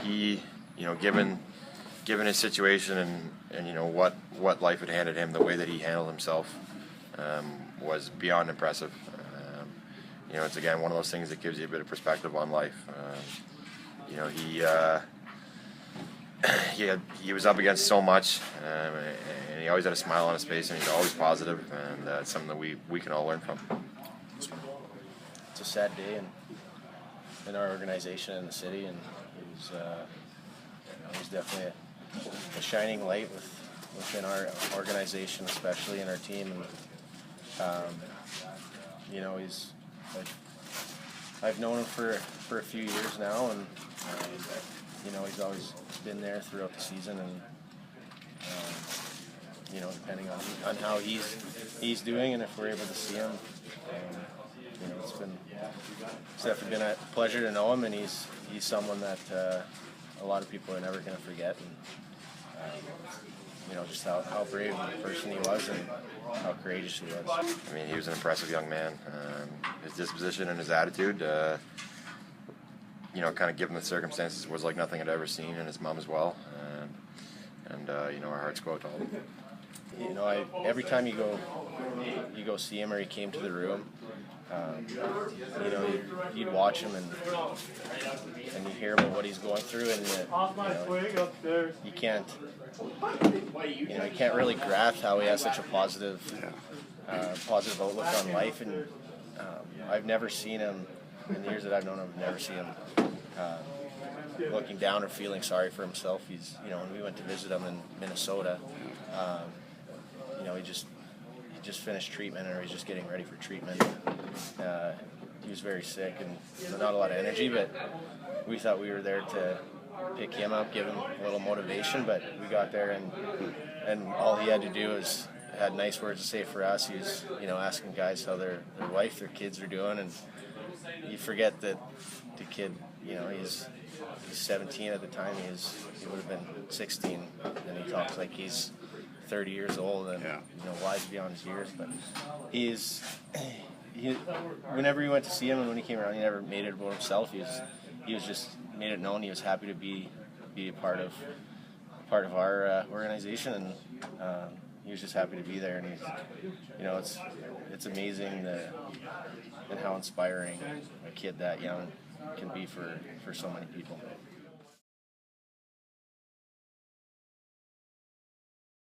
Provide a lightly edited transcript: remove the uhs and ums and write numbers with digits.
he, given his situation and what life had handed him, the way that he handled himself was beyond impressive. It's again one of those things that gives you a bit of perspective on life. He was up against so much, and he always had a smile on his face, and he's always positive, and it's something that we can all learn from. It's a sad day in our organization and the city, and he's definitely a shining light within our organization, especially in our team. And I've known him for a few years now, and he's always been there throughout the season, and depending on how he's doing, and if we're able to see him, it's definitely been a pleasure to know him, and he's someone that a lot of people are never going to forget, and just how brave of a person he was and how courageous he was. I mean, he was an impressive young man. His disposition and his attitude, kind of given the circumstances, was like nothing I'd ever seen, and his mom as well. Our hearts go out to all of them. Every time you go see him, or he came to the room, you'd watch him and you hear about what he's going through, and you can't really grasp how he has such a positive outlook on life. And I've never seen him in the years that I've known him. I've never seen him looking down or feeling sorry for himself. When we went to visit him in Minnesota, he just finished treatment, or he's just getting ready for treatment. He was very sick and not a lot of energy, but we thought we were there to pick him up, give him a little motivation. But we got there, and all he had to do was had nice words to say for us. He was asking guys how their wife, their kids are doing, and you forget that the kid, he's 17 at the time. He would have been 16, and he talks like he's 30 years old and wise beyond his years. But whenever we went to see him and when he came around, he never made it about himself. He was just made it known he was happy to be a part of our organization, and he was just happy to be there. And it's amazing and how inspiring a kid that young can be for so many people.